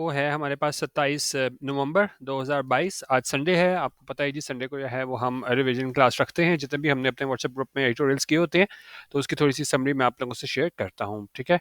वो है हमारे पास 27 नवंबर 2022। आज संडे है, आपको पता है जी। संडे को जो है वो हम रिवीजन क्लास रखते हैं। जितने भी हमने अपने व्हाट्सएप ग्रुप में एडिटोरियल्स किए होते हैं, तो उसकी थोड़ी सी समरी मैं आप लोगों से शेयर करता हूँ, ठीक है।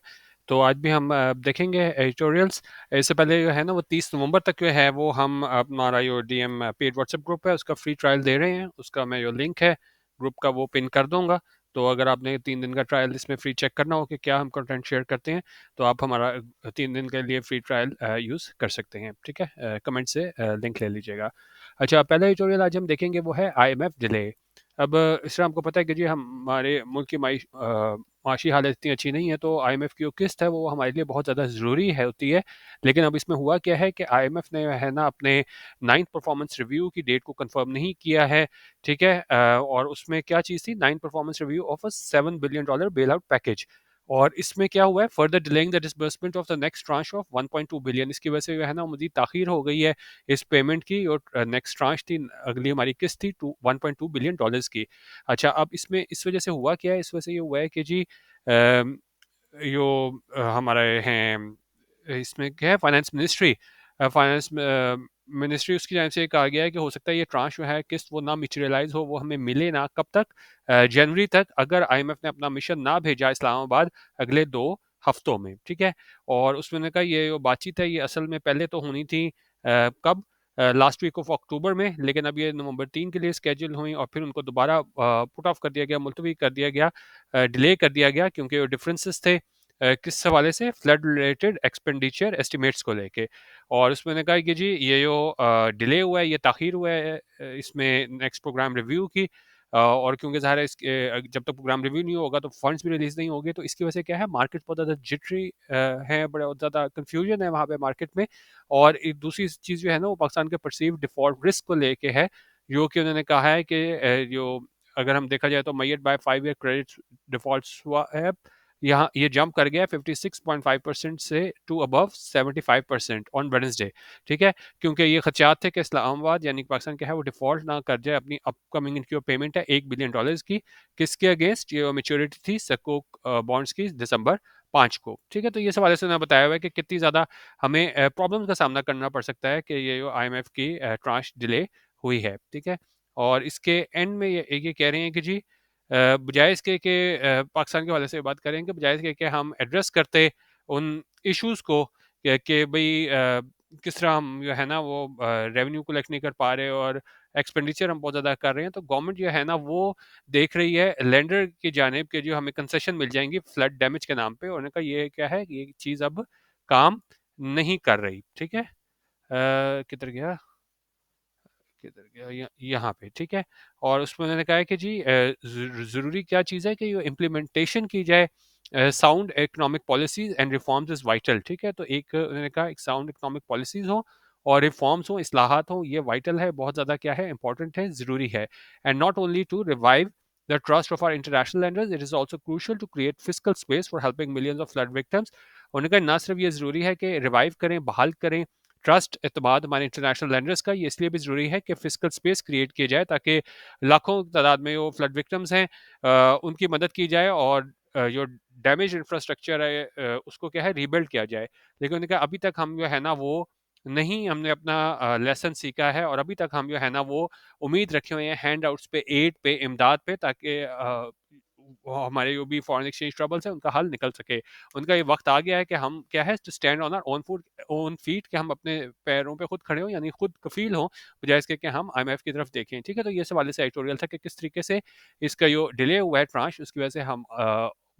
तो आज भी हम देखेंगे एडिटोरियल्स। इससे पहले जो है ना वो 30 नवंबर तक जो है वो हम हमारा जो डीएम पेड व्हाट्सएप ग्रुप है उसका फ्री ट्रायल दे रहे हैं। उसका मैं जो लिंक है ग्रुप का वो पिन कर दूंगा। तो अगर आपने 3 दिन का ट्रायल इसमें फ्री चेक करना हो कि क्या हम कंटेंट शेयर करते हैं, तो आप हमारा 3 दिन के लिए फ्री ट्रायल यूज़ कर सकते हैं, ठीक है। कमेंट से लिंक ले लीजिएगा। अच्छा, पहला ट्यूटोरियल आज हम देखेंगे वो है आईएमएफ डिले। अब इससे हमको पता है कि जी हमारे मुल्क की माशी हालत इतनी अच्छी नहीं है, तो आईएमएफ की जो किस्त है वो हमारे लिए बहुत ज़्यादा ज़रूरी है होती है। लेकिन अब इसमें हुआ क्या है कि आईएमएफ ने है ना अपने 9th परफॉर्मेंस रिव्यू की डेट को कंफर्म नहीं किया है, ठीक है। और उसमें क्या चीज़ थी, 9th performance review of a $7 billion bail out package. और इसमें क्या हुआ है, further delaying the disbursement of the next tranche of 1.2 billion. इसकी वजह से जो है ना मजीद ताखीर हो गई है इस पेमेंट की। और नेक्स्ट ट्रांच थी, अगली हमारी किस्त थी 1.2 बिलियन डॉलर्स की। अच्छा, अब इसमें इस वजह से हुआ क्या है, इस वजह से ये हुआ है कि जी जो हमारे हैं इसमें क्या है, फाइनेंस मिनिस्ट्री, फाइनेंस मिनिस्ट्री उसकी जानिब से कहा गया है कि हो सकता है ये ट्रांच जो है किस्त वो ना मटेरियलाइज हो, वो हमें मिले ना। कब तक? जनवरी तक, अगर आईएमएफ ने अपना मिशन ना भेजा इस्लामाबाद अगले 2 हफ्तों में, ठीक है। और उसमें कहा ये जो बातचीत है ये असल में पहले तो होनी थी कब, लास्ट वीक ऑफ अक्टूबर में, लेकिन अब ये नवंबर 3 के लिए स्केड्यूल हुई और फिर उनको दोबारा पुट ऑफ कर दिया गया, मुलतवी कर दिया गया, डिले कर दिया गया, क्योंकि डिफरेंसेस थे किस हवाले से, फ्लड रिलेटेड एक्सपेंडिचर एस्टिमेट्स को लेके। और उसमें ने कहा कि जी ये जो डिले हुआ है, ये ताखीर हुआ है इसमें नेक्स्ट प्रोग्राम रिव्यू की। और क्योंकि ज़ाहिर है इसके जब तक प्रोग्राम रिव्यू नहीं होगा तो फंड्स भी रिलीज नहीं होंगे, तो इसकी वजह से क्या है, मार्केट बहुत ज़्यादा जिटरी है, बड़ा ज़्यादा कन्फ्यूजन है वहाँ पे मार्केट में। और एक दूसरी चीज़ जो है ना वो पाकिस्तान के परसीव डिफॉल्ट रिस्क को लेके है, जो कि उन्होंने कहा है कि जो अगर हम देखा जाए तो मैयड बाय 5 ईयर क्रेडिट डिफॉल्ट हुआ है, यहाँ ये जंप कर गया 56.5% से टू अबव 75% ऑन वेडनेसडे, ठीक है। क्योंकि ये खदशात थे कि इस्लामाबाद यानी कि पाकिस्तान क्या है वो डिफॉल्ट ना कर जाए अपनी अपकमिंग इनकी पेमेंट है $1 बिलियन की। किसके अगेंस्ट? ये मेच्योरिटी थी सकूक बॉन्ड्स की December 5 को, ठीक है। तो ये सवाल से उन्होंने बताया हुआ है कि कितनी ज़्यादा हमें प्रॉब्लम्स का सामना करना पड़ सकता है कि ये जो आईएमएफ की ट्रांच डिले हुई है, ठीक है। और इसके एंड में ये कह रहे हैं कि जी बजाय इसके कि पाकिस्तान के हवाले से बात करें, कि बजाय इसके कि हम एड्रेस करते उन इश्यूज़ को कि भाई किस तरह हम जो है ना वो रेवेन्यू कलेक्ट नहीं कर पा रहे और एक्सपेंडिचर हम बहुत ज़्यादा कर रहे हैं, तो गवर्नमेंट जो है ना वो देख रही है लेंडर की जानिब के जो हमें कंसेशन मिल जाएंगी फ्लड डैमेज के नाम पे। उन्होंने कहा ये क्या है, ये चीज़ अब काम नहीं कर रही, ठीक है। किधर गया, किधर गया, यहाँ पे, ठीक है। और उसमें उन्होंने कहा है कि जी ज़रूरी क्या चीज़ है कि ये इम्प्लीमेंटेशन की जाए, sound economic policies and reforms is vital, ठीक है। तो एक उन्होंने कहा एक साउंड इकोनॉमिक पॉलिसीज हो और रिफॉर्म्स हो, इस्लाहात हो, ये वाइटल है, बहुत ज़्यादा क्या है, इंपॉर्टेंट है, ज़रूरी है। And not only to revive the trust of our international lenders, it is also crucial to create fiscal space for helping millions of flood victims। उन्होंने कहा ना सिर्फ ये ज़रूरी है कि रिवाइव करें, बहाल करें ट्रस्ट, एतमाद हमारे इंटरनेशनल लैंडर्स का, ये इसलिए भी ज़रूरी है कि फिजिकल स्पेस क्रिएट किया जाए ताकि लाखों तादाद में वो फ्लड विक्टम्स हैं उनकी मदद की जाए और जो डैमेज इंफ्रास्ट्रक्चर है उसको क्या है रीबिल्ड किया जाए। लेकिन उन्होंने कहा अभी तक हम जो है ना वो नहीं, हमने अपना लेसन सीखा है और अभी तक हम जो है ना वो उम्मीद रखे हुए हैं हैंड आउट्स पे, एड पे, इमदाद पे, ताकि हमारे जो भी फॉरेन एक्सचेंज ट्रबल्स हैं उनका हल निकल सके। उनका ये वक्त आ गया है कि हम क्या है to stand on our own foot, own feet, कि हम अपने पैरों पे खुद खड़े हों, यानी खुद कफील हों, बजाय इसके कि हम आईएमएफ की तरफ देखें, ठीक है। तो ये सवाल से एडिटोरियल था कि किस तरीके से इसका जो डिले हुआ है ट्रांच, उसकी वजह से हम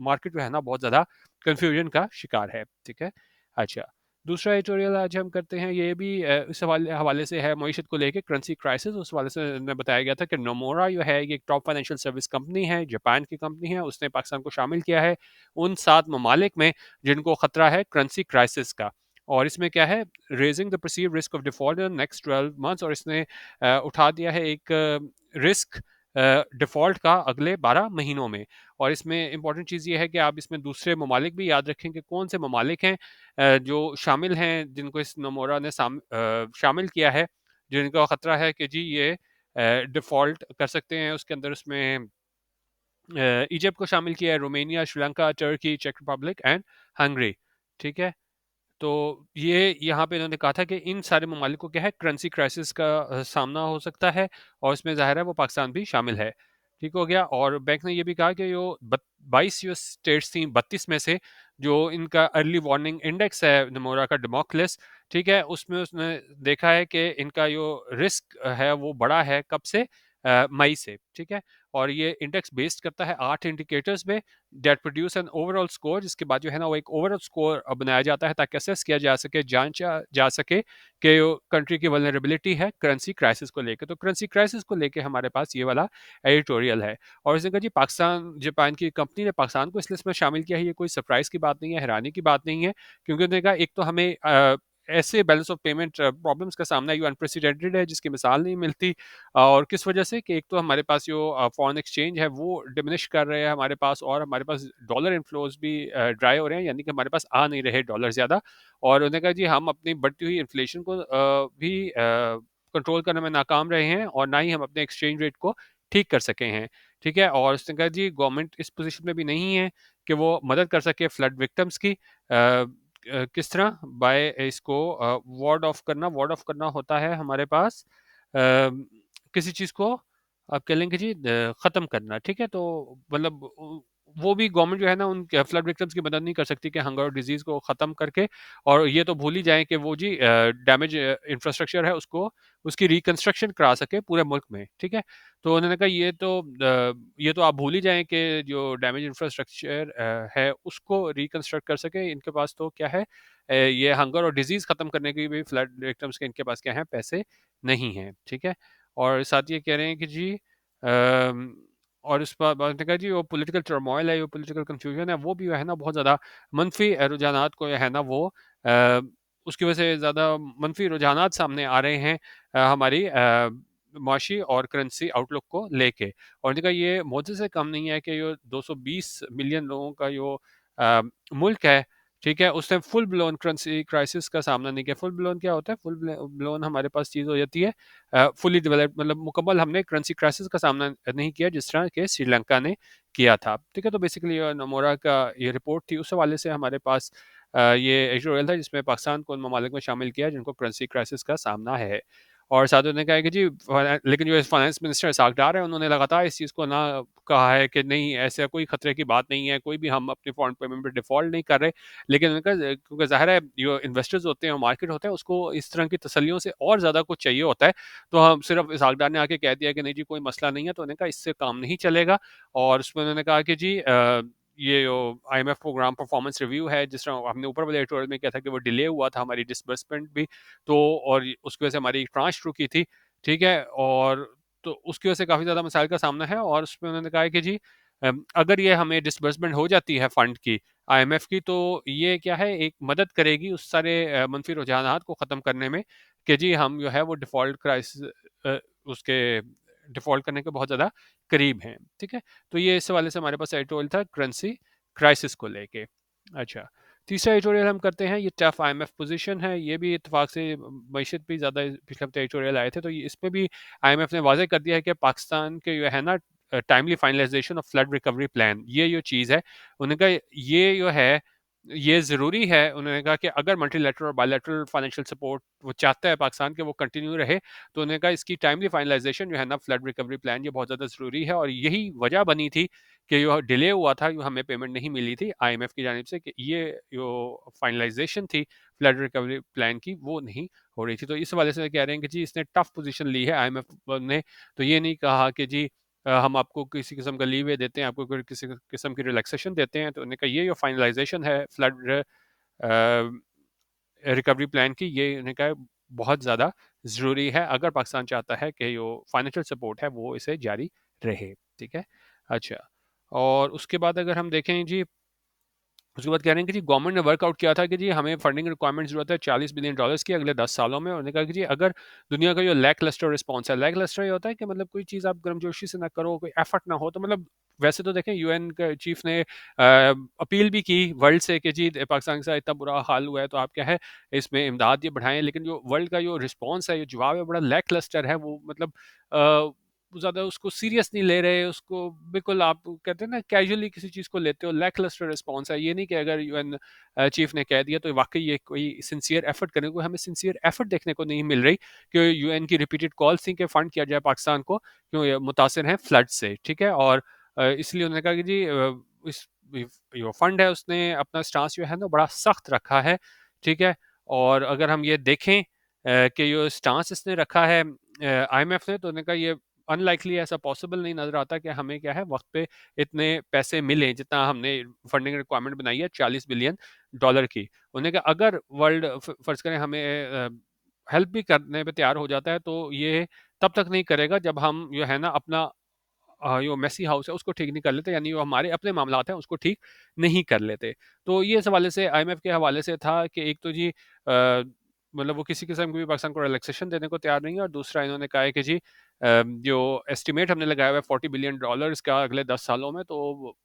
मार्केट जो है ना बहुत ज़्यादा कन्फ्यूजन का शिकार है, ठीक है। अच्छा, दूसरा एडिटोरियल आज हम करते हैं, ये भी इस हवाले से है, मईशत को लेके करेंसी क्राइसिस। उस हवाले से बताया गया था कि नोमोरा जो है ये एक टॉप फाइनेंशियल सर्विस कंपनी है, जापान की कंपनी है, उसने पाकिस्तान को शामिल किया है उन 7 ममालिक में जिनको खतरा है करेंसी क्राइसिस का। और इसमें क्या है, raising the perceive risk of default in next 12 months, और इसने उठा दिया है एक रिस्क डिफॉल्ट का अगले 12 महीनों में। और इसमें इंपॉर्टेंट चीज़ ये है कि आप इसमें दूसरे ममालिक भी याद रखें कि कौन से ममालिक हैं जो शामिल हैं, जिनको इस नमोरा ने शामिल किया है, जिनका ख़तरा है कि जी ये डिफ़ॉल्ट कर सकते हैं। उसके अंदर उसमें इजिप्ट को शामिल किया है, रोमेनिया, श्रीलंका, टर्की, चेक रिपब्लिक एंड हंगरी, ठीक है। तो ये यहाँ पे इन्होंने कहा था कि इन सारे ममालिक को क्या है, करेंसी क्राइसिस का सामना हो सकता है, और इसमें ज़ाहिर है वो पाकिस्तान भी शामिल है। ठीक हो गया। और बैंक ने ये भी कहा कि जो 22 जो स्टेट्स थी, 32 में से जो इनका अर्ली वार्निंग इंडेक्स है नमोरा का, डेमोक्लिस, ठीक है, उसमें उसने देखा है कि इनका जो रिस्क है वो बड़ा है, कब से, मई से। ठीक है। और ये इंडेक्स बेस्ड करता है 8 इंडिकेटर्स में, that produce an overall score, जिसके बाद जो है ना वो एक ओवरऑल स्कोर बनाया जाता है ताकि असेस किया जा सके, जांचा जा सके कि कंट्री की वल्नरेबिलिटी है करेंसी क्राइसिस को लेकर। तो करेंसी क्राइसिस को लेकर हमारे पास ये वाला एडिटोरियल है। और इसने कहा जी पाकिस्तान, जापान की कंपनी ने पाकिस्तान को इस लिस्ट में शामिल किया है, ये कोई सरप्राइज की बात नहीं है, हैरानी की बात नहीं है, क्योंकि उन्होंने कहा एक तो हमें ऐसे बैलेंस ऑफ पेमेंट प्रॉब्लम्स का सामना ये अनप्रेसिडेंटेड है जिसकी मिसाल नहीं मिलती। और किस वजह से कि एक तो हमारे पास जो फॉरेन एक्सचेंज है वो डिमिनिश कर रहे हैं हमारे पास, और हमारे पास डॉलर इन्फ्लोज भी ड्राई हो रहे हैं, यानी कि हमारे पास आ नहीं रहे डॉलर ज़्यादा। और उन्होंने कहा जी हम अपनी बढ़ती हुई इन्फ्लेशन को भी कंट्रोल करने में नाकाम रहे हैं, और ना ही हम अपने एक्सचेंज रेट को ठीक कर सके हैं। ठीक है। और उसने कहा जी गवर्नमेंट इस पोजीशन में भी नहीं है कि वो मदद कर सके फ्लड विक्टिम्स की। किस तरह, बाय इसको वार्ड ऑफ करना होता है हमारे पास, अ, किसी चीज़ को आप कह लेंगे जी ख़त्म करना। ठीक है। तो मतलब वो भी गवर्नमेंट जो है ना उन फ्लड विक्टिम्स की मदद नहीं कर सकती कि हंगर और डिजीज़ को ख़त्म करके, और ये तो भूल ही जाएँ कि वो जी डैमेज इंफ्रास्ट्रक्चर है उसको, उसकी रिकंस्ट्रक्शन करा सके पूरे मुल्क में। ठीक है। तो उन्होंने कहा ये तो आप भूल ही जाएँ कि जो डैमेज इंफ्रास्ट्रक्चर है उसको रिकंस्ट्रक्ट कर सके, इनके पास तो क्या है, ये हंगर और डिजीज़ ख़त्म करने की भी फ्लड विक्टिम्स के इनके पास क्या है, पैसे नहीं हैं। ठीक है। और साथ ये कह रहे हैं कि जी और इस बात बात ने कहा जी वो पॉलिटिकल टर्मोइल है, वो पॉलिटिकल कंफ्यूजन है, वो भी जो है ना बहुत ज़्यादा मनफी रुझानात को जो है ना वो अ, उसकी वजह से ज़्यादा मनफी रुझानात सामने आ रहे हैं हमारी माशी और करेंसी आउटलुक को लेके। और उन्होंने कहा ये मोदी से कम नहीं है कि ये 220 मिलियन लोगों का जो अ, मुल्क है, ठीक है, उसने फुल ब्लोन करेंसी क्राइसिस का सामना नहीं किया। फुल ब्लोन क्या होता है? फुल ब्लोन हमारे पास चीज़ हो जाती है फुली डेवलप्ड, मतलब मुकम्मल हमने करेंसी क्राइसिस का सामना नहीं किया जिस तरह के श्रीलंका ने किया था। ठीक है। तो बेसिकली नमोरा का ये रिपोर्ट थी, उस हवाले से हमारे पास ये एडिटोरियल था जिसमें पाकिस्तान को उन ममालिक में शामिल किया जिनको करेंसी क्राइसिस का सामना है। और साथ ही उन्होंने कहा है कि जी लेकिन जो फाइनेंस मिनिस्टर इसहाक डार है उन्होंने लगातार इस चीज़ को ना कहा है कि नहीं ऐसा कोई खतरे की बात नहीं है, कोई भी हम अपनी फॉरेन पेमेंट पे डिफ़ॉल्ट नहीं कर रहे। लेकिन उनका क्योंकि ज़ाहिर है जो इन्वेस्टर्स होते हैं, मार्केट होता है, उसको इस तरह की तसल्लियों से और ज़्यादा कुछ चाहिए होता है। तो हम सिर्फ़ इसहाक डार ने आके कह दिया कि नहीं जी कोई मसला नहीं है, तो उन्होंने कहा इससे काम नहीं चलेगा। और उसमें उन्होंने कहा कि जी ये जो आईएमएफ प्रोग्राम परफॉर्मेंस रिव्यू है, जिस तरह हमने ऊपर वाले एडिटोरियल में किया था कि वो डिले हुआ था हमारी डिसबर्समेंट भी, तो और उसकी वजह से हमारी ट्रांच रुकी थी। ठीक है। और तो उसकी वजह से काफ़ी ज़्यादा मसाइल का सामना है। और उसमें उन्होंने कहा है कि जी अगर ये हमें डिसबर्समेंट हो जाती है फ़ंड की, आईएमएफ की, तो ये क्या है एक मदद करेगी उस सारे मनफी रुझानात को ख़त्म करने में कि जी हम जो है वो डिफ़ॉल्ट क्राइसिस उसके डिफ़ॉल्ट करने के बहुत ज़्यादा करीब हैं। ठीक है। तो ये इस हवाले से हमारे पास एडिटोरियल था करेंसी क्राइसिस को लेके। अच्छा, तीसरा एडिटोरियल हम करते हैं, ये टफ आईएमएफ पोजीशन है। ये भी इत्तेफाक से मईशत भी ज़्यादा पिछले हफ्ते एडिटोरियल आए थे, तो इसमें भी आईएमएफ ने वाज़ेह कर दिया है कि पाकिस्तान के जो है ना timely finalisation of flood recovery plan, ये जो चीज़ है, उन्होंने कहा ये जो है ये ज़रूरी है। उन्होंने कहा कि अगर मल्टीलैटरल और बायलैटरल फाइनेंशियल सपोर्ट वो चाहता है पाकिस्तान के वो कंटिन्यू रहे, तो उन्होंने कहा इसकी टाइमली फाइनलाइजेशन जो है ना फ्लड रिकवरी प्लान, ये बहुत ज़्यादा ज़रूरी है। और यही वजह बनी थी कि जो डिले हुआ था, जो हमें पेमेंट नहीं मिली थी आईएमएफ की जानिब से, कि ये जो फाइनलाइजेशन थी फ्लड रिकवरी प्लान की वो नहीं हो रही थी। तो इस वजह से कह रहे हैं कि जी इसने टफ पोजीशन ली है आईएमएफ ने। तो ये नहीं कहा कि जी हम आपको किसी किस्म का लीवे देते हैं, आपको किसी किस्म की रिलैक्सेशन देते हैं। तो उन्होंने कहा ये जो फाइनलाइजेशन है फ्लड रिकवरी प्लान की, ये उन्होंने कहा बहुत ज़्यादा ज़रूरी है अगर पाकिस्तान चाहता है कि जो फाइनेंशियल सपोर्ट है वो इसे जारी रहे। ठीक है। अच्छा, और उसके बाद अगर हम देखें जी, उसके बाद कह रहे हैं कि जी गवर्नमेंट ने वर्कआउट किया था कि जी हमें फंडिंग रिक्वायरमेंट ज़रूरत है $40 बिलियन की अगले 10 सालों में। उन्होंने कहा कि जी अगर दुनिया का जो लैक लस्टर रिस्पॉन्स है, लैक लस्टर ये होता है कि मतलब कोई चीज़ आप गर्मजोशी से ना करो, कोई एफर्ट ना हो, तो मतलब वैसे तो देखें यूएन के चीफ ने अपील भी की वर्ल्ड से कि जी पाकिस्तान के साथ इतना बुरा हाल हुआ है, तो आप क्या है इसमें इमदाद ये बढ़ाएं। लेकिन जो वर्ल्ड का जो रिस्पॉन्स है, जो जवाब है, बड़ा लैक लस्टर है। वो मतलब ज़्यादा उसको सीरियस नहीं ले रहे, उसको बिल्कुल आप कहते हैं ना कैजुअली किसी चीज़ को लेते हो, लैकलस्टर रिस्पॉन्स है। ये नहीं कि अगर यूएन चीफ ने कह दिया तो वाक़ई ये कोई सिंसियर एफर्ट करें, कोई हमें सिंसियर एफर्ट देखने को नहीं मिल रही कि यूएन की रिपीटेड कॉल्स थी कि फंड किया जाए पाकिस्तान को, क्यों ये मुतासिर हैं फ्लड से, ठीक है? और इसलिए उन्होंने कहा कि जी इस जो फंड है उसने अपना स्टांस जो है ना बड़ा सख्त रखा है, ठीक है? और अगर हम ये देखें कि जो स्टांस इसने रखा है आईएमएफ ने, तो उन्होंने कहा ये अनलाइकली, ऐसा पॉसिबल नहीं नजर आता कि हमें क्या है वक्त पे इतने पैसे मिले जितना हमने फंडिंग रिक्वायरमेंट बनाई है 40 बिलियन डॉलर की। उन्होंने कहा अगर वर्ल्ड फर्ज करें हमें हेल्प भी करने पे तैयार हो जाता है तो ये तब तक नहीं करेगा जब हम जो है ना अपना जो मेसी हाउस है उसको ठीक नहीं कर लेते, यानी जो हमारे अपने मामलात हैं उसको ठीक नहीं कर लेते। तो ये इस हवाले से आईएमएफ के हवाले से था कि एक तो जी मतलब वो किसी किस्म की भी पाकिस्तान को रिलैक्सेशन देने को तैयार नहीं है, और दूसरा इन्होंने कहा है कि जी जो एस्टिमेट हमने लगाया हुआ है $40 बिलियन का अगले 10 सालों में, तो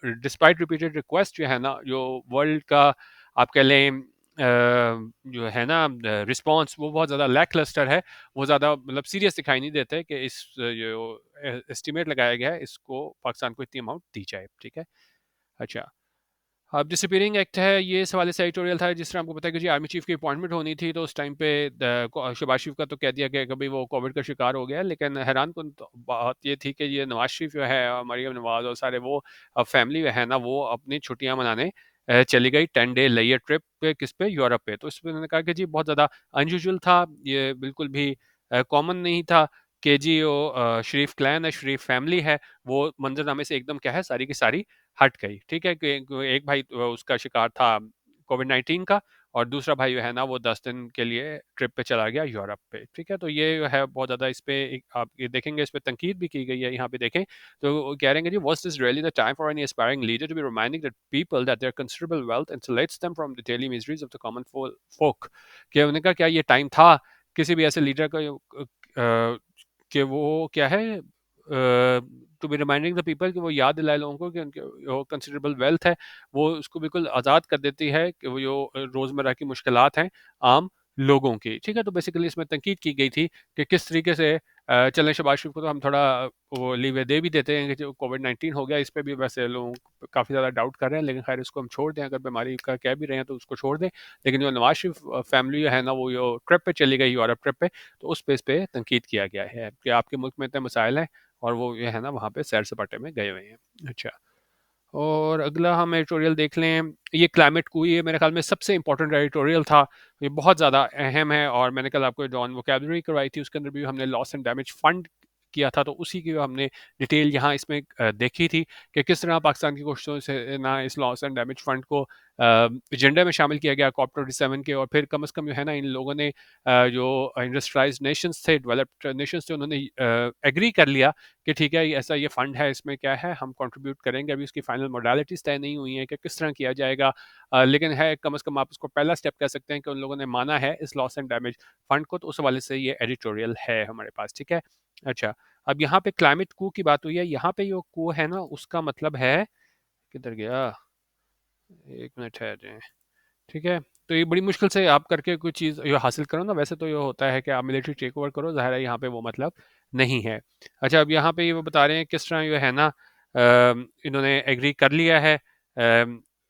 डिस्पाइट रिपीटेड रिक्वेस्ट जो है ना, जो वर्ल्ड का आप कह लें जो है ना रिस्पॉन्स वो बहुत ज़्यादा लैक क्लस्टर है, वो ज़्यादा मतलब सीरियस दिखाई नहीं देते कि इस जो एस्टिमेट लगाया गया है इसको पाकिस्तान को इतनी अमाउंट दी जाए, ठीक है? अच्छा, अब डिसअपीयरिंग एक्ट है, ये इस हवाले से एडिटोरियल था। जिस तरह आपको पता है कि जी आर्मी चीफ की अपॉइंटमेंट होनी थी, तो उस टाइम पे शहबाज शरीफ का तो कह दिया गया कि भाई वो कोविड का शिकार हो गया है, लेकिन हैरान कुन तो बात ये थी कि ये नवाज शरीफ जो है, मरीम नवाज और सारे वो फैमिली है ना, वो अपनी छुट्टियां मनाने चली गई 10 डे लेयर ट्रिप पे, किस पे, यूरोप पे। तो इसमें उन्होंने कहा कि जी बहुत ज़्यादा अनयूजुअल था, ये बिल्कुल भी कॉमन नहीं था कि जी वो शरीफ क्लैन है, शरीफ फैमिली है, वो मंजरनामे से एकदम क्या है सारी की सारी हट गई, ठीक है? कि एक भाई उसका शिकार था कोविड-19 का, और दूसरा भाई जो है ना वो 10 दिन के लिए ट्रिप पे चला गया यूरोप पे, ठीक है? तो ये जो है बहुत ज़्यादा इस पे एक आप ये देखेंगे, इस पे तनकीद भी की गई है, यहाँ पे देखें तो वो कह रहे हैं कि जी was this really the time for any aspiring leader to be reminding the people that their considerable wealth insulates them from the daily miseries of the common folk. कि उन्होंने कहा क्या ये टाइम था किसी भी ऐसे लीडर का कि वो क्या है to be reminding the people, कि वो याद दिलाए लोगों को कि उनके जो कंसिडरेबल वेल्थ है वो उसको बिल्कुल आज़ाद कर देती है, कि वो जो रोज़मर्रा की मुश्किलात हैं आम लोगों की, ठीक है? तो बेसिकली इसमें तनकीद की गई थी कि किस तरीके से चलें, शहबाज शरीफ को तो हम थोड़ा वो लीवे दे भी देते हैं कि जो कोविड-19 हो गया, इस पे भी वैसे लोग काफ़ी ज़्यादा डाउट कर रहे हैं, लेकिन खैर इसको हम छोड़ दें, अगर बीमारी का कह भी रहे हैं तो उसको छोड़ दें। लेकिन जो नवाज शरीफ फैमिली है ना, वो जो ट्रिप पे चली गई, यूरोप ट्रिप पे, तो उस पे इस पे तनकीद किया गया है कि आपके मुल्क में इतने मसाइल हैं और वो ये है ना वहाँ पे सैर सपाटे में गए हुए हैं। अच्छा, और अगला हम एडिटोरियल देख लें, ये क्लाइमेट को, ये मेरे ख्याल में सबसे इंपॉर्टेंट एडिटोरियल था, ये बहुत ज़्यादा अहम है, और मैंने कल आपको जॉन वोकेबलरी करवाई थी, उसके अंदर भी हमने लॉस एंड डैमेज फंड किया था, तो उसी की हमने डिटेल यहाँ इसमें देखी थी कि किस तरह पाकिस्तान की कोशिशों से ना इस लॉस एंड डैमेज फंड को एजेंडा में शामिल किया गया कॉप 27 के, और फिर कम अज़ कम जो है ना इन लोगों ने जो इंडस्ट्रियलाइज्ड नेशंस थे, डेवलप्ड नेशंस थे, उन्होंने एग्री कर लिया कि ठीक है ऐसा ये फंड है, इसमें क्या है हम कंट्रीब्यूट करेंगे। अभी उसकी फाइनल मोडालिटीज़ तय नहीं हुई हैं कि किस तरह किया जाएगा, लेकिन है कम से कम आप उसको पहला स्टेप कह सकते हैं कि उन लोगों ने माना है इस लॉस एंड डैमेज फंड को, तो उस हवाले से ये एडिटोरियल है हमारे पास, ठीक है? अच्छा, अब यहाँ पे क्लाइमेट कू की बात हुई है, यहाँ पे जो कू है ना उसका मतलब है, किधर गया, एक मिनट ठहर जाए, ठीक है? तो ये बड़ी मुश्किल से आप करके कोई चीज़ ये हासिल करो ना, वैसे तो ये होता है कि आप मिलिट्री टेक ओवर करो, ज़ाहिर है यहाँ पे वो मतलब नहीं है। अच्छा, अब यहाँ पे ये वो बता रहे हैं किस तरह ये है ना इन्होंने एग्री कर लिया है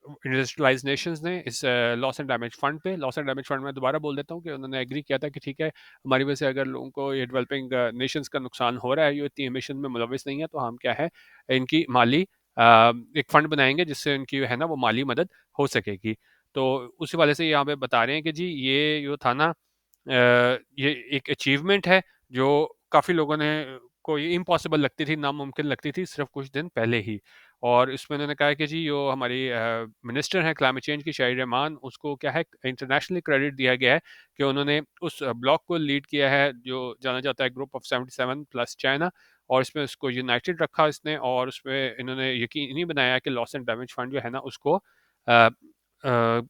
इंडस्ट्रियलाइज्ड नेशंस ने इस लॉस एंड डैमेज फंड पे। लॉस एंड डैमेज फंड में दोबारा बोल देता हूँ कि उन्होंने एग्री किया था कि ठीक है हमारी वजह से अगर लोगों को ये डेवलपिंग नेशंस का नुकसान हो रहा है, ये इतनी एमिशन में मुलविस नहीं है, तो हम क्या है इनकी माली एक फ़ंड बनाएँगे जिससे इनकी है ना वो माली मदद हो सकेगी। तो उसी वाले से यहाँ पे बता रहे हैं कि जी ये जो था ना ये एक अचीवमेंट है जो काफ़ी लोगों ने को ये इम्पॉसिबल लगती थी, नामुमकिन लगती थी सिर्फ कुछ दिन पहले ही। और इसमें उन्होंने कहा कि जी जो हमारी मिनिस्टर हैं क्लाइमेट चेंज की शाहिद रहमान, उसको क्या है इंटरनेशनली क्रेडिट दिया गया है कि उन्होंने उस ब्लॉक को लीड किया है जो जाना जाता है ग्रुप ऑफ 77 प्लस चाइना, और इसमें उसको यूनाइटेड रखा इसने, और उसमें इन्होंने यकीनी बनाया कि लॉस एंड डैमेज फंड जो है ना उसको अ, अ,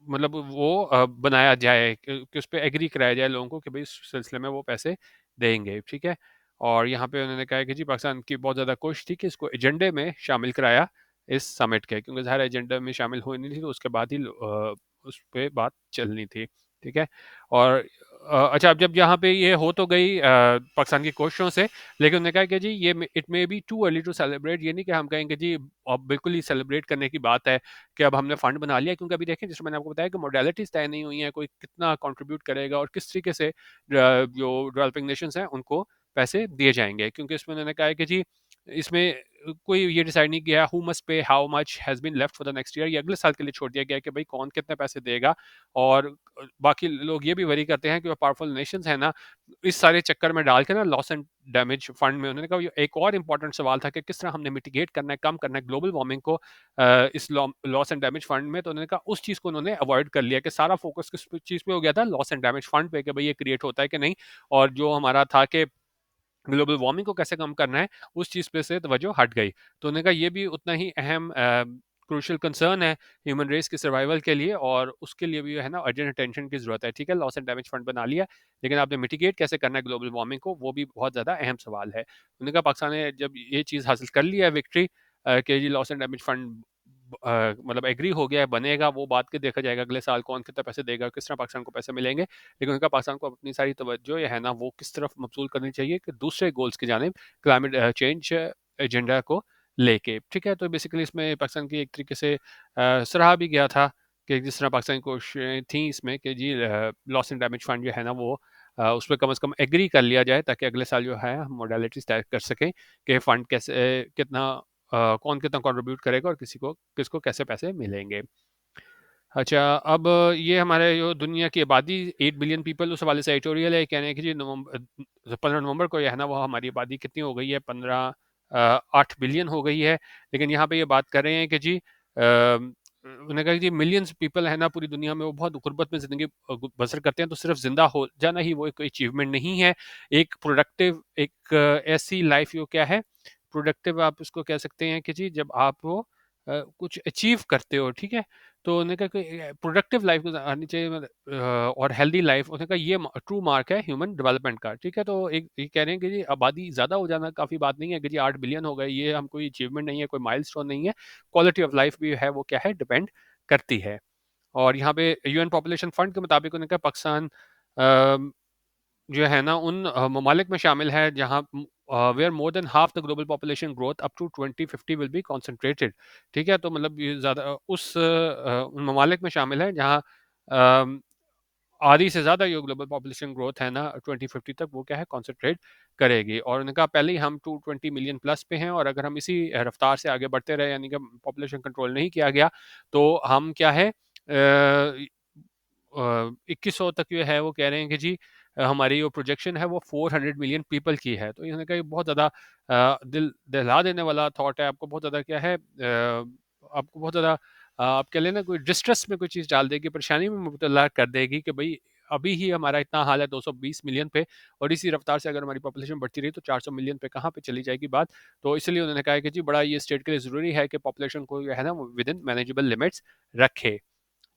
मतलब वो बनाया जाए कि उस पे एग्री कराया जाए लोगों को कि भाई इस सिलसिले में वो पैसे देंगे, ठीक है? और यहाँ पे उन्होंने कहा कि जी पाकिस्तान की बहुत ज़्यादा कोशिश थी कि इसको एजेंडे में शामिल कराया इस समिट के, क्योंकि ज़ाहिर है एजेंडे में शामिल होनी थी तो उसके बाद ही उस पे बात चलनी थी, ठीक है? और अच्छा, अब जब यहाँ पे ये हो तो गई पाकिस्तान की कोशिशों से, लेकिन उन्होंने कहा कि जी ये it may be too early to celebrate. ये नहीं कि हम कहेंगे जी अब बिल्कुल ही सेलिब्रेट करने की बात है कि अब हमने फंड बना लिया, क्योंकि अभी देखें जैसे मैंने आपको बताया कि मोडेलिटीज तय नहीं हुई हैं, कोई कितना कंट्रीब्यूट करेगा और किस तरीके से जो डेवलपिंग नेशंस हैं उनको पैसे दिए जाएंगे, क्योंकि इसमें उन्होंने कहा है कि जी इसमें कोई ये डिसाइड नहीं किया who must pay how much has been left for the next year. ये अगले साल के लिए छोड़ दिया गया है कि भाई कौन कितने पैसे देगा। और बाकी लोग ये भी वरी करते हैं कि वो पावरफुल नेशंस हैं ना, इस सारे चक्कर में डाल के ना लॉस एंड डैमेज फंड में, उन्होंने कहा ये एक और इम्पोर्टेंट सवाल था कि किस तरह हमने मिटिगेट करना है, कम करना है ग्लोबल वार्मिंग को इस लॉस एंड डैमेज फंड में। तो उन्होंने कहा उस चीज़ को उन्होंने अवॉइड कर लिया कि सारा फोकस किस चीज़ पे हो गया था, लॉस एंड डैमेज फंड पे, कि भाई ये क्रिएट होता है कि नहीं, और जो हमारा था कि ग्लोबल वार्मिंग को कैसे कम करना है, उस चीज़ पे से तवज्जो हट गई। तो उन्होंने कहा ये भी उतना ही अहम क्रूशियल कंसर्न है ह्यूमन रेस के सर्वाइवल के लिए, और उसके लिए भी है ना अर्जेंट अटेंशन की ज़रूरत है। ठीक है, लॉस एंड डैमेज फंड बना लिया, लेकिन आपने मिटिगेट कैसे करना है ग्लोबल वार्मिंग को, वो भी बहुत ज़्यादा अहम सवाल है। उन्होंने कहा पाकिस्तान ने जब ये चीज़ हासिल कर लिया है विक्ट्री कि जी लॉस एंड डैमेज फंड मतलब एग्री हो गया है, बनेगा, वो बात के देखा जाएगा अगले साल कौन कितना पैसे देगा, किस तरह पाकिस्तान को पैसे मिलेंगे। लेकिन उनका पाकिस्तान को अपनी सारी तवज्जो है ना वो किस तरफ मबसूल करनी चाहिए कि दूसरे गोल्स की जानिब क्लाइमेट चेंज एजेंडा को लेके। ठीक है, तो बेसिकली इसमें पाकिस्तान की एक तरीके से सराहा भी गया था कि जिस तरह पाकिस्तान की कोशिशें थी इसमें कि जी लॉस एंड डैमेज फंड जो है ना वो उस पर कम से कम एग्री कर लिया जाए, ताकि अगले साल जो है हम मोडालिटीज तय कर सकें कि फ़ंड कैसे कितना कौन कितना कंट्रीब्यूट करेगा और किसी को किसको कैसे पैसे मिलेंगे। अच्छा, अब ये हमारे जो दुनिया की आबादी 8 बिलियन पीपल, उस हवाले से एडिटोरियल है, कह रहे हैं कि जी नवंबर 15 नवंबर को यह है ना वो हमारी आबादी कितनी हो गई है, 8 बिलियन हो गई है। लेकिन यहाँ पे ये बात कर रहे हैं कि जी उन्होंने कहा कि जी मिलियंस पीपल है ना पूरी दुनिया में, वो बहुत गुर्बत में ज़िंदगी बसर करते हैं, तो सिर्फ ज़िंदा हो जाना ही वो एक अचीवमेंट नहीं है। एक प्रोडक्टिव एक ऐसी लाइफ जो क्या है, प्रोडक्टिव आप उसको कह सकते हैं कि जी जब आप वो कुछ अचीव करते हो, ठीक है? तो उन्होंने कहा कि प्रोडक्टिव लाइफ आनी चाहिए, मतलब और हेल्दी लाइफ, उन्होंने कहा ये ट्रू मार्क है ह्यूमन डेवलपमेंट का। ठीक है, तो एक ये कह रहे हैं कि जी आबादी ज़्यादा हो जाना काफ़ी बात नहीं है कि जी 8 बिलियन हो गए, ये हम कोई अचीवमेंट नहीं है, कोई माइलस्टोन नहीं है। क्वालिटी ऑफ लाइफ भी है वो क्या है, डिपेंड करती है। और यहाँ पे यूएन पॉपुलेशन फंड के मुताबिक उन्होंने कहा पाकिस्तान जो है ना उन ममालिक में शामिल है जहाँ where more than half the global population growth up to 2050 will be concentrated. ठीक है, तो मतलब ये ज़्यादा उन ममालिक में शामिल है जहाँ अम, आधी से ज़्यादा जो ग्लोबल पॉपुलेशन ग्रोथ है ना 2050 तक वो क्या है कॉन्सेंट्रेट करेगी। और उन्होंने कहा पहले ही हम 220 मिलियन प्लस पे हैं, और अगर हम इसी रफ्तार से आगे बढ़ते रहे, यानी कि पॉपुलेशन कंट्रोल नहीं किया गया, तो हम क्या है 2100 तक जो है वो कह रहे हैं कि जी हमारी जो प्रोजेक्शन है वो 400 मिलियन पीपल की है। तो इन्होंने कहा ये बहुत ज़्यादा दिल दहला देने वाला थॉट है, आपको बहुत ज़्यादा क्या है आपको बहुत ज़्यादा आप कह लेना कोई डिस्ट्रेस में कोई चीज़ डाल देगी, परेशानी में मुब्तला कर देगी कि भाई अभी ही हमारा इतना हाल है 220 मिलियन पे, और इसी रफ्तार से अगर हमारी पॉपुलेशन बढ़ती रही तो 400 मिलियन पे कहाँ पे चली जाएगी बात। तो इसलिए उन्होंने कहा है कि जी बड़ा ये स्टेट के लिए ज़रूरी है कि पॉपुलेशन को जो है ना वो विद इन मैनेजेबल लिमिट्स रखे।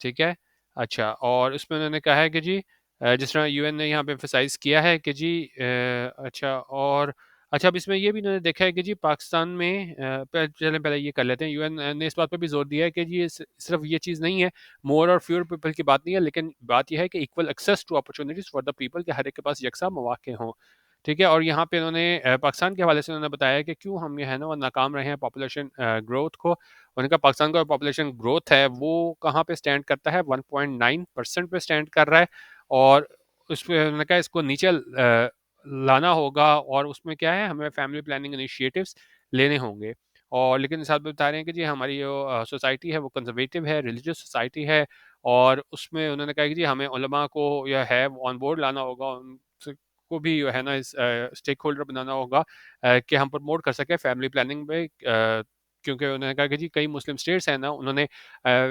ठीक है? अच्छा, और उसमें उन्होंने कहा है कि जी जिस तरह यूएन ने यहाँ पे एम्फसाइज़ किया है कि जी अच्छा, और अच्छा अब इसमें ये भी उन्होंने देखा है कि जी पाकिस्तान में चलें पहले ये कर लेते हैं। यूएन ने इस बात पे भी ज़ोर दिया है कि जी ये सिर्फ ये चीज़ नहीं है, मोर और फ्यूअर पीपल की बात नहीं है, लेकिन बात ये है कि equal access to opportunities for the people, के हर एक के पास यकसा मौके हों। ठीक है, और यहाँ पे उन्होंने पाकिस्तान के हवाले से उन्होंने बताया कि क्यों हम ये है ना वो नाकाम रहे हैं पॉपुलेशन ग्रोथ को। उनका पाकिस्तान का पॉपुलेशन ग्रोथ है वो कहाँ पे स्टैंड करता है, 1.9% पे स्टैंड कर रहा है। और उस पे उन्होंने कहा इसको नीचे लाना होगा, और उसमें क्या है हमें फैमिली प्लानिंग इनिशिएटिव्स लेने होंगे। और लेकिन साथ में बता रहे हैं कि जी हमारी जो सोसाइटी है वो कंजर्वेटिव है, रिलीजियस सोसाइटी है, और उसमें उन्होंने कहा कि जी हमें उलमा को यह है ऑन बोर्ड लाना होगा, को भी जो है ना इस स्टेक होल्डर बनाना होगा कि हम प्रमोट कर सकें फैमिली प्लानिंग में, क्योंकि उन्होंने कहा कि जी कई मुस्लिम स्टेट्स हैं ना उन्होंने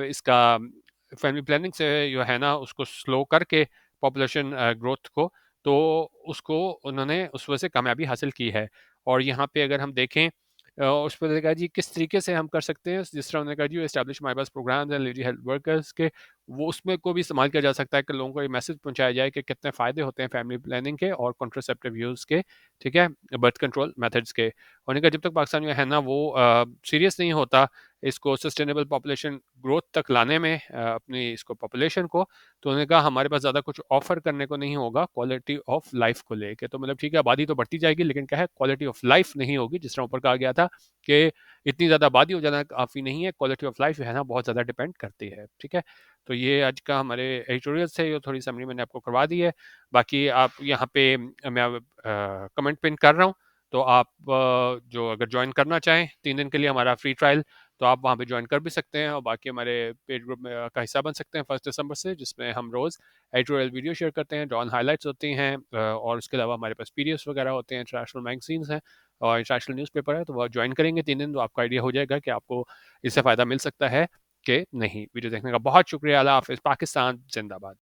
इसका फैमिली प्लानिंग से जो है ना उसको स्लो करके पॉपुलेशन ग्रोथ को, तो उसको उन्होंने उस वजह से कामयाबी हासिल की है। और यहाँ पे अगर हम देखें उस पर देखा जी किस तरीके से हम कर सकते हैं, जिस तरह उन्होंने कहा जी establish my pass programmes and lady health workers के, वो उसमें को भी इस्तेमाल किया जा सकता है कि लोगों को ये मैसेज पहुंचाया जाए कि कितने फ़ायदे होते हैं फैमिली प्लानिंग के और कॉन्ट्रासेप्टिव यूज़ के। ठीक है, बर्थ कंट्रोल मेथड्स के। उन्होंने कहा जब तक पाकिस्तान में है ना वो सीरियस नहीं होता इसको सस्टेनेबल पॉपुलेशन ग्रोथ तक लाने में अपनी इसको पॉपुलेशन को, तो उन्होंने कहा हमारे पास ज़्यादा कुछ ऑफ़र करने को नहीं होगा क्वालिटी ऑफ लाइफ़ को लेके। तो मतलब ठीक है, आबादी तो बढ़ती जाएगी, लेकिन क्या है, क्वालिटी ऑफ लाइफ़ नहीं होगी। जिस तरह ऊपर कहा गया था कि इतनी ज़्यादा आबादी हो जाना काफ़ी नहीं है, क्वालिटी ऑफ लाइफ़ है ना बहुत ज़्यादा डिपेंड करती है, ठीक है? तो ये आज का हमारे एडिटोरियल्स है, ये थोड़ी समरी मैंने आपको करवा दी है। बाकी आप यहाँ पे मैं अब कमेंट पिन कर रहा हूँ, तो आप जो अगर जॉइन करना चाहें 3 दिन के लिए हमारा फ्री ट्रायल, तो आप वहाँ पे जॉइन कर भी सकते हैं और बाकी हमारे पेड ग्रुप में का हिस्सा बन सकते हैं 1 दिसंबर से, जिसमें हम रोज़ एडिटोरियल वीडियो शेयर करते हैं, ड्रॉन हाइलाइट्स होती हैं और उसके अलावा हमारे पास पीडीएफ्स वगैरह होते हैं, इंटरनेशनल मैगज़ीन्स हैं और इंटरनेशनल न्यूज़पेपर है। तो वो जॉइन करेंगे 3 दिन, तो आपको आइडिया हो जाएगा कि आपको इससे फ़ायदा मिल सकता है कि नहीं। वीडियो देखने का बहुत शुक्रिया। अल्लाह हाफ़िज़। पाकिस्तान ज़िंदाबाद।